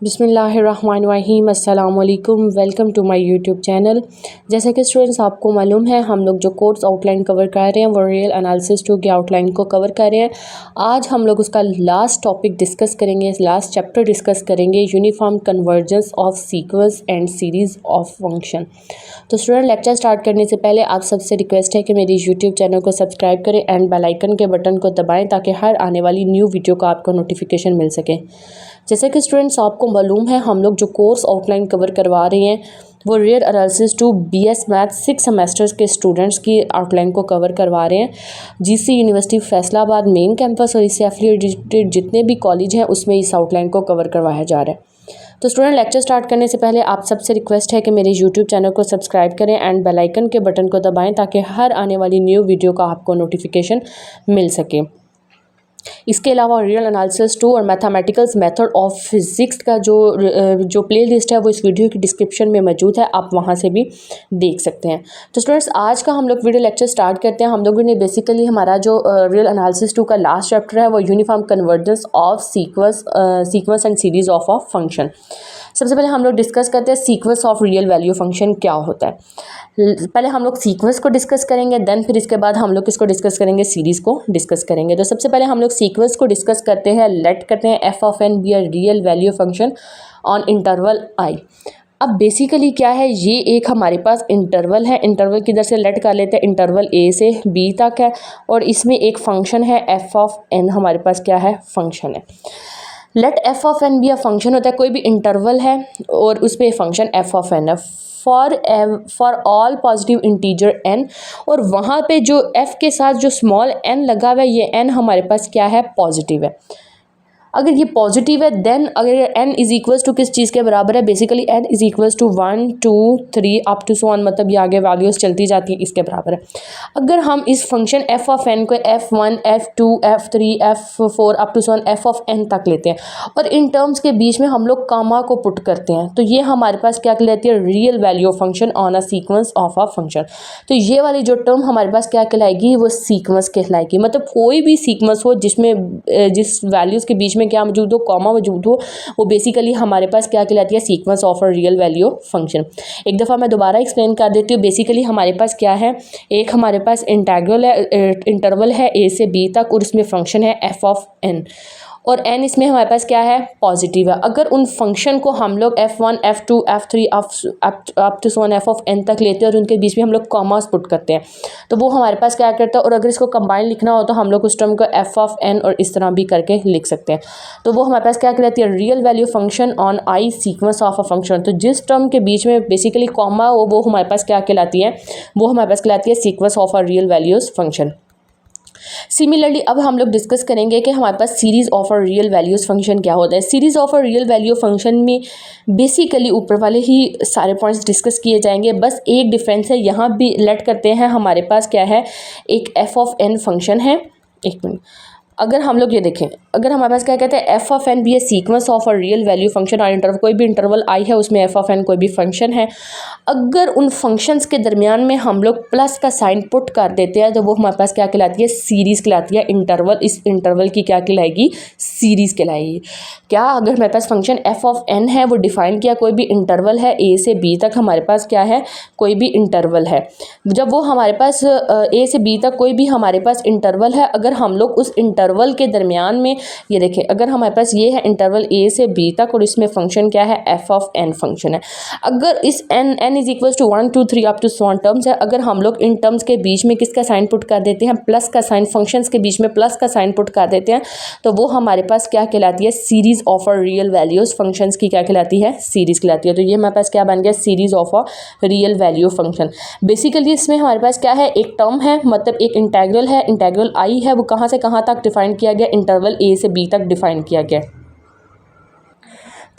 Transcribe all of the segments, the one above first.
बिस्मिल्लाहिर्रहमानिर्रहीम अस्सलाम वालेकुम। Welcome to my YouTube channel. जैसा कि स्टूडेंट्स आपको मालूम है, हम लोग जो कोर्स आउटलाइन कवर कर रहे हैं वो रियल एनालिसिस 2 की आउटलाइन को कवर कर रहे हैं। आज हम लोग उसका लास्ट टॉपिक डिस्कस करेंगे, लास्ट चैप्टर डिस्कस करेंगे, uniform convergence of sequence and series of function. तो स्टूडेंट, लेक्चर स्टार्ट करने से पहले आप सबसे रिक्वेस्ट है कि मेरी यूट्यूब चैनल को सब्सक्राइब करें एंड बेल आइकन के बटन को दबाएँ ताकि हर आने वाली न्यू वीडियो का आपको नोटिफिकेशन मिल सके। जैसे कि स्टूडेंट्स आपको मालूम है, हम लोग जो कोर्स आउटलाइन कवर करवा रहे हैं वो real analysis 2 BS math 6 semesters के स्टूडेंट्स की आउटलाइन को कवर करवा रहे हैं। GC university Faisalabad main campus और इससे एफिलिएटेड जितने भी कॉलेज हैं उसमें इस आउटलाइन को कवर करवाया जा रहा है। तो स्टूडेंट, लेक्चर स्टार्ट करने से पहले आप सबसे रिक्वेस्ट है कि मेरे यूट्यूब चैनल को सब्सक्राइब करें एंड बेल आइकन के बटन को दबाएं ताकि हर आने वाली न्यू वीडियो का आपको नोटिफिकेशन मिल सके। इसके अलावा रियल एनालिसिस 2 और मैथमेटिकल्स मेथड ऑफ फिज़िक्स का जो प्लेलिस्ट है वो इस वीडियो की डिस्क्रिप्शन में मौजूद है, आप वहां से भी देख सकते हैं। तो स्टूडेंट्स, आज का हम लोग वीडियो लेक्चर स्टार्ट करते हैं। हम लोगों ने बेसिकली हमारा जो रियल एनालिसिस 2 का लास्ट चैप्टर है वो uniform convergence of sequence and series of a function. सबसे पहले हम लोग डिस्कस करते हैं sequence of real value function क्या होता है। पहले हम लोग सीक्वेंस को डिस्कस करेंगे, देन फिर इसके बाद हम लोग किसको डिस्कस करेंगे, सीरीज़ को डिस्कस करेंगे। तो सबसे पहले हम लोग सीक्वेंस को डिस्कस करते हैं। लेट करते हैं f of n be a real value function on interval i। अब बेसिकली क्या है, ये एक हमारे पास इंटरवल है। इंटरवल किधर से लेट कर लेते हैं, इंटरवल a से b तक है और इसमें एक फंक्शन है f ऑफ n, हमारे पास क्या है, फंक्शन है। लेट f ऑफ n भी अ फंक्शन होता है, कोई भी इंटरवल है और उस पर फंक्शन f ऑफ n है for all positive integer n, और वहाँ पे जो f के साथ जो स्मॉल n लगा हुआ है ये n हमारे पास क्या है, पॉजिटिव है। अगर ये पॉजिटिव है देन अगर n इज इक्वल्स टू किस चीज़ के बराबर है, basically n is equals to 1 2 3 up to so on, मतलब ये आगे वैल्यूज़ चलती जाती हैं, इसके बराबर है। अगर हम इस फंक्शन f ऑफ n को f1 f2 f3 f4 up to so on f of n तक लेते हैं और इन टर्म्स के बीच में हम लोग कामा को पुट करते हैं, तो ये हमारे पास क्या कहलाती है, real value function on a sequence of a function. तो ये वाली जो टर्म हमारे पास क्या कहलाएगी, वो सीक्वेंस कहलाएगी। मतलब कोई भी सीक्वेंस हो जिसमें जिस वैल्यूज़ के बीच में क्या मौजूद हो, कॉमा मौजूद हो, वो बेसिकली हमारे पास क्या कहलाती है, sequence of a real value function. एक दफ़ा मैं दोबारा एक्सप्लेन कर देती हूँ। बेसिकली हमारे पास क्या है, एक हमारे पास इंटीग्रल है, इंटरवल है a से b तक और उसमें फंक्शन है f ऑफ n और n इसमें हमारे पास क्या है, पॉजिटिव है। अगर उन फंक्शन को हम लोग f1 f2 f3 up to so f of n तक लेते हैं और उनके बीच में हम लोग कॉमास पुट करते हैं तो वो हमारे पास क्या करता है, और अगर इसको कंबाइन लिखना हो तो हम लोग उस टर्म को f ऑफ n और इस तरह भी करके लिख सकते हैं। तो वो हमारे पास क्या कहलाती है, real value function on i sequence of a function. तो जिस टर्म के बीच में बेसिकली कॉमा हो वो हमारे पास क्या कहलाती है, वो हमारे पास कहलाती है sequence of a real values function. Similarly अब हम लोग डिस्कस करेंगे कि हमारे पास series of a real values function क्या होता है। Series of a real value function में बेसिकली ऊपर वाले ही सारे पॉइंट्स डिस्कस किए जाएंगे, बस एक डिफरेंस है, यहाँ भी लेट करते हैं हमारे पास क्या है, एक f ऑफ n फंक्शन है। एक मिनट, अगर हम लोग ये देखें, अगर हमारे पास क्या कहते हैं, f ऑफ n भी है sequence of a real value function और इंटरवल कोई भी इंटरवल i है उसमें f ऑफ n कोई भी फंक्शन है। अगर उन फंक्शंस के दरमियान में हम लोग प्लस का साइन पुट कर देते हैं तो वो हमारे पास क्या कहलाती है, सीरीज़ कहलाती है। इंटरवल, इस इंटरवल की क्या कहलाएगी, सीरीज़ कहलाएगी। क्या, अगर हमारे पास फंक्शन f ऑफ n है, वो डिफाइन किया, कोई भी इंटरवल है a से b तक हमारे पास क्या है, कोई भी इंटरवल है। जब वो हमारे पास a से b तक कोई भी हमारे पास इंटरवल है, अगर हम लोग उस इंटरवल के दरमियान में ये देखें, अगर हमारे पास ये है इंटरवल a से b तक और इसमें फंक्शन क्या है, f ऑफ n फंक्शन है। अगर इस n is equals to 1 2 3 up to so on terms है, अगर हम लोग इन टर्म्स के बीच में किसका साइन पुट कर देते हैं, प्लस का साइन, फंक्शंस के बीच में प्लस का साइन पुट कर देते हैं तो वो हमारे पास क्या कहलाती है, series of a real values functions की क्या कहलाती है, सीरीज़ कहलाती है। तो ये हमारे पास क्या बन गया, series of a real value function. Basically इसमें हमारे पास क्या है, एक टर्म है, मतलब एक इंटीग्रल है, इंटीग्रल i है, वो कहाँ से कहाँ तक डिफाइन किया गया, इंटरवल a से b तक डिफाइन किया गया।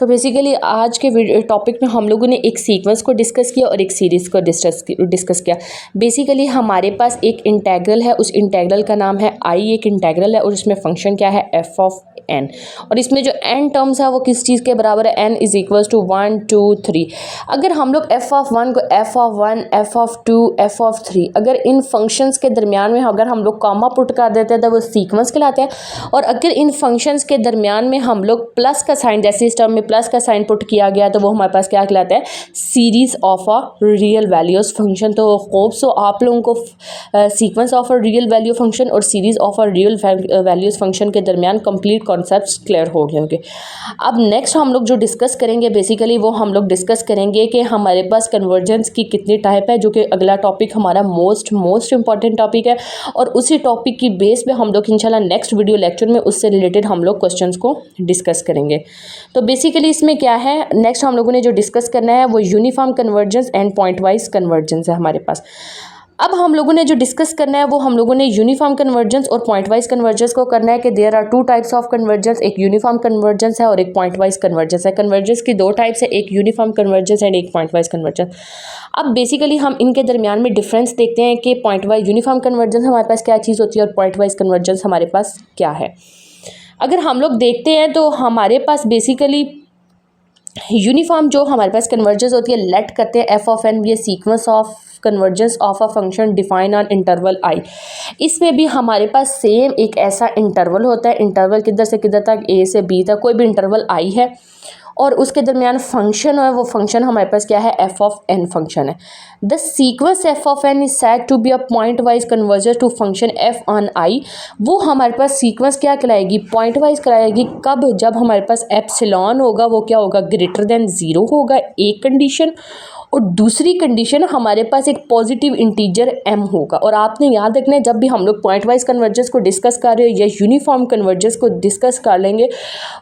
तो बेसिकली आज के टॉपिक में हम लोगों ने एक सीक्वेंस को डिस्कस किया और एक सीरीज़ को डिस्कस किया। बेसिकली हमारे पास एक इंटीग्रल है, उस इंटीग्रल का नाम है i, एक इंटीग्रल है और उसमें फंक्शन क्या है, f ऑफ n, और इसमें जो n टर्म्स है वो किस चीज़ के बराबर है, n इज इक्वल्स टू 1 2 3। अगर हम लोग f ऑफ 1 को f of 1 f of 2 f of 3 अगर इन फंक्शंस के दरमियान में अगर हम लोग कॉमा पुट कर देते हैं तो वो सीक्वेंस कहलाते हैं। और अगर इन फंक्शंस के दरमियान में हम लोग प्लस का साइन, जैसे इस टर्म में प्लस का साइन पुट किया गया तो वो हमारे पास क्या कहलाता है, series of a real values function. तो होप सो आप लोगों को sequence of a real value function और series of a real values function के दरमियान कंप्लीट कॉन्सेप्ट्स क्लियर हो गए होंगे। अब नेक्स्ट हम लोग जो डिस्कस करेंगे बेसिकली वो हम लोग डिस्कस करेंगे कि हमारे पास कन्वर्जेंस की कितनी टाइप है, जो कि अगला टॉपिक हमारा मोस्ट इंपॉर्टेंट टॉपिक है। और उसी टॉपिक की बेस पे हम लोग इंशाल्लाह नेक्स्ट वीडियो लेक्चर में उससे रिलेटेड हम लोग क्वेश्चंस को डिस्कस करेंगे। तो बेसिकली इसमें क्या है, नेक्स्ट हम लोगों ने जो डिस्कस करना है वो uniform convergence and point wise convergence है हमारे पास। अब हम लोगों ने जो डिस्कस करना है वो हम लोगों ने यूनिफॉर्म कन्वर्जेंस और पॉइंट वाइज कन्वर्जेंस को करना है कि there are two types of convergence, एक यूनिफॉर्म कन्वर्जेंस है और एक पॉइंट वाइज कन्वर्जेंस है। कन्वर्जेंस की दो टाइप्स है, एक यूनिफॉर्म कन्वर्जेंस एंड एक पॉइंट वाइज कन्वर्जेंस। अब बेसिकली हम इनके दरमियान में डिफरेंस देखते हैं कि पॉइंट वाइज यूनिफॉर्म कन्वर्जेंस हमारे पास क्या चीज़ होती है और पॉइंट वाइज कन्वर्जेंस हमारे पास क्या है। अगर हम लोग देखते हैं तो हमारे पास बेसिकली यूनिफॉर्म जो हमारे पास कन्वर्जेंस होती है, लेट करते हैं F of N be a sequence of convergence of a function define on interval I. इसमें भी हमारे पास सेम एक ऐसा इंटरवल होता है, इंटरवल किधर से किधर तक, ए से बी तक, कोई भी इंटरवल आई है और उसके दरमियान फंक्शन है, वो फंक्शन हमारे पास क्या है, एफ ऑफ एन फंक्शन है। The sequence F of N is said to be a pointwise convergent to function F on I. वो हमारे पास सीक्वेंस क्या कहलाएगी, पॉइंट वाइज कराएगी। कब, जब हमारे पास एप्सिलॉन होगा वो क्या होगा, ग्रेटर देन ज़ीरो होगा, एक कंडीशन। और दूसरी कंडीशन हमारे पास एक पॉजिटिव इंटीजर m होगा। और आपने याद रखना है जब भी हम लोग पॉइंट वाइज कन्वर्जेंस को डिस्कस कर रहे हो या यूनिफॉर्म कन्वर्जेंस को डिस्कस कर लेंगे,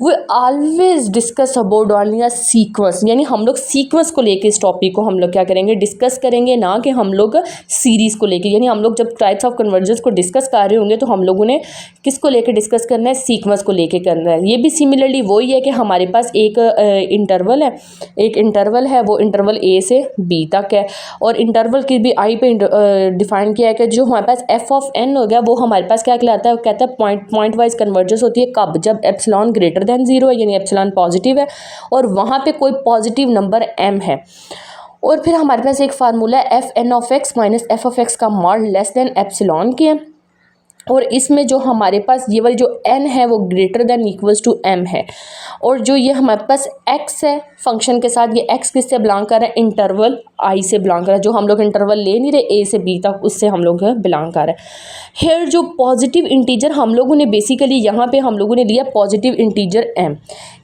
वो always discuss about only a sequence, यानी हम लोग सीक्वेंस को लेके इस टॉपिक को हम लोग क्या करेंगे, डिस्कस करेंगे, ना कि हम लोग सीरीज़ को लेके। यानी हम लोग जब टाइप्स ऑफ कन्वर्जेंस को डिस्कस कर रहे होंगे तो हम लोगों ने किसको लेके डिस्कस करना है, सीक्वेंस को लेके करना है। ये भी सिमिलरली वही है कि हमारे पास एक इंटरवल है, वो इंटरवल ए से बी तक है और इंटरवल की भी आई पे डिफाइन किया है कि जो हमारे पास एफ ऑफ एन हो गया वो हमारे पास क्या कहलाता है, वो कहता है पॉइंट वाइज कन्वर्जेंस होती है। कब, जब एप्सिलॉन ग्रेटर देन ज़ीरो है, यानी एप्सिलॉन पॉजिटिव है और वहाँ पे कोई पॉजिटिव नंबर m है। और फिर हमारे पास एक फार्मूला है F N of X minus F of X का मॉड लेस देन एप्सिलॉन के है। और इसमें जो हमारे पास ये वाली जो n है वो greater than equals to m है। और जो ये हमारे पास x है फंक्शन के साथ, ये x किससे बिलोंग कर रहा है, इंटरवल i से बिलोंग कर रहा है। जो हम लोग इंटरवल ले नहीं रहे a से b तक, उससे हम लोग बिलोंग कर रहे हैं। हेयर जो पॉजिटिव इंटीजर हम लोगों ने बेसिकली यहाँ पे हम लोगों ने लिया पॉजिटिव इंटीजर m।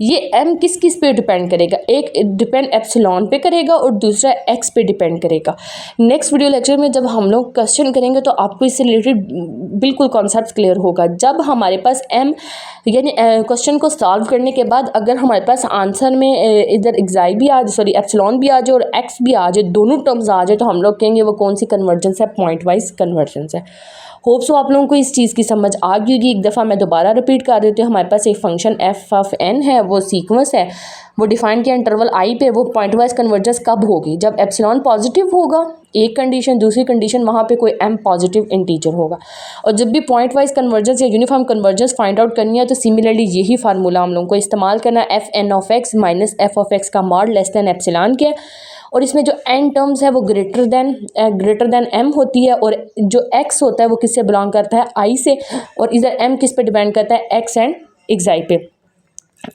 ये m किस पे डिपेंड करेगा, एक डिपेंड एप्सिलॉन पे करेगा और दूसरा x पे डिपेंड करेगा। नेक्स्ट वीडियो लेक्चर में जब हम लोग क्वेश्चन करेंगे तो आपको इससे रिलेटेड बिल्कुल कॉन्सेप्ट क्लियर होगा। जब हमारे पास m यानी क्वेश्चन को सॉल्व करने के बाद अगर हमारे पास आंसर में इधर एक्साई भी आ जाए, सॉरी एप्सिलॉन भी आ जाए और x भी आ जाए, दोनों टर्म्स आ जाए, तो हम लोग कहेंगे वो कौन सी कन्वर्जेंस है, पॉइंट वाइज कन्वर्जेंस है। होप सो आप लोगों को इस चीज़ की समझ आ गई होगी। एक दफ़ा मैं दोबारा रिपीट कर देती हूँ। हमारे पास एक फंक्शन एफ ऑफ एन है, वो सीक्वेंस है, वो डिफाइन किया इंटरवल आई पे। वो पॉइंट वाइज कन्वर्जेंस कब होगी, जब एप्सिलॉन पॉजिटिव होगा, एक कंडीशन। दूसरी कंडीशन वहाँ पे कोई m पॉजिटिव इंटीजर होगा। और जब भी पॉइंट वाइज कन्वर्जेंस या यूनिफॉर्म कन्वर्जेंस फाइंड आउट करनी है तो सिमिलरली यही फार्मूला हम लोगों को इस्तेमाल करना है, F N of X minus F of X का मॉड लेस देन एप्सिलॉन के। और इसमें जो n टर्म्स है वो ग्रेटर देन m होती है और जो x होता है वो किससे बिलोंग करता है, i से। और इधर m किस पे डिपेंड करता है, x एंड एक्साई पे,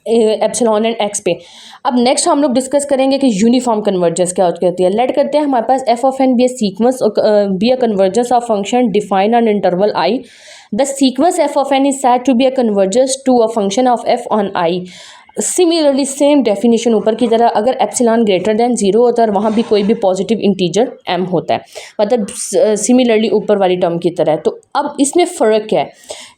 एप्सिलॉन एंड x पे। अब नेक्स्ट हम लोग डिस्कस करेंगे कि यूनिफॉर्म कन्वर्जेंस क्या होती है। लेट करते हैं हमारे पास F of N be a sequence be a convergence of function define on interval i। The sequence F of N is said to be a convergence to a function of f on i। Similarly same definition ऊपर की तरह, अगर epsilon greater than zero होता है और वहाँ भी कोई भी पॉजिटिव इंटीजर m होता है, मतलब सिमिलरली ऊपर वाली टर्म की तरह। तो अब इसमें फ़र्क क्या है,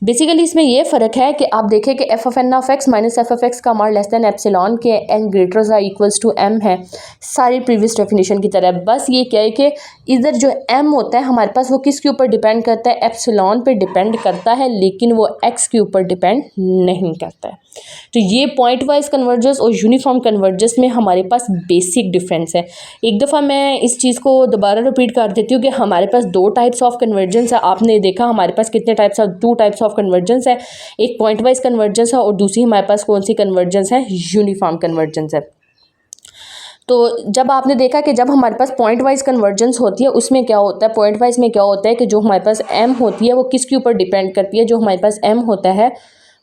बेसिकली इसमें ये फ़र्क है कि आप देखें कि F of N of X minus F of X का मॉड लेस देन एप्सिलॉन के एन ग्रेटर या इक्वल्स टू m है, सारी प्रीवियस डेफिनेशन की तरह। बस ये क्या है कि इधर जो m होता है हमारे पास वो किसके ऊपर डिपेंड करता है, एप्सिलॉन पे डिपेंड करता है, लेकिन वो x के ऊपर डिपेंड नहीं करता है। तो ये पॉइंट वाइज कन्वर्जेंस और यूनिफॉर्म कन्वर्जेंस में हमारे पास बेसिक डिफरेंस है। एक दफ़ा मैं इस चीज़ को दोबारा रिपीट कर देती हूँ कि हमारे पास दो टाइप्स ऑफ कन्वर्जेंस है। आपने देखा हमारे पास कितने types of, to types of convergence है, एक पॉइंट वाइज कन्वर्जेंस है और दूसरी हमारे पास कौन सी कन्वर्जेंस है, यूनिफॉर्म कन्वर्जेंस है। तो जब आपने देखा कि जब हमारे पास पॉइंट वाइज कन्वर्जेंस होती है उसमें क्या होता है, पॉइंट वाइज में क्या होता है कि जो हमारे पास m होती है वो किसके ऊपर डिपेंड करती है, जो हमारे पास m होता है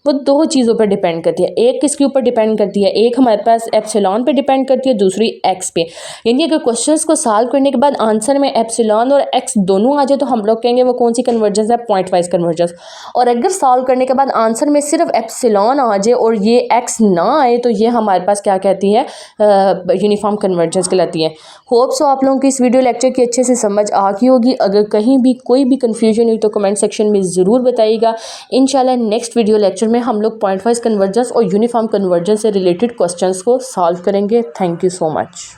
वो दो चीज़ों पर डिपेंड करती है। एक किसके ऊपर डिपेंड करती है, एक हमारे पास एप्सिलॉन पे डिपेंड करती है, दूसरी एक्स पे। यानी अगर क्वेश्चंस को सॉल्व करने के बाद आंसर में एप्सिलॉन और एक्स दोनों आ जाए तो हम लोग कहेंगे वो कौन सी कन्वर्जेंस है, पॉइंट वाइज कन्वर्जेंस। और अगर सॉल्व करने के बाद आंसर में सिर्फ एप्सिलॉन आ जाए और ये एक्स ना आए तो ये हमारे पास क्या कहती है, यूनिफॉर्म कन्वर्जेंस कहलाती है। होप सो आप लोगों की इस वीडियो लेक्चर की अच्छे से समझ आ गई होगी। अगर कहीं भी कोई भी कन्फ्यूजन हुई तो कमेंट सेक्शन में ज़रूर बताइएगा। इंशाल्लाह नेक्स्ट वीडियो लेक्चर में हम लोग पॉइंट वाइज कन्वर्जेंस और यूनिफॉर्म कन्वर्जेंस से रिलेटेड क्वेश्चंस को सॉल्व करेंगे। Thank you so much.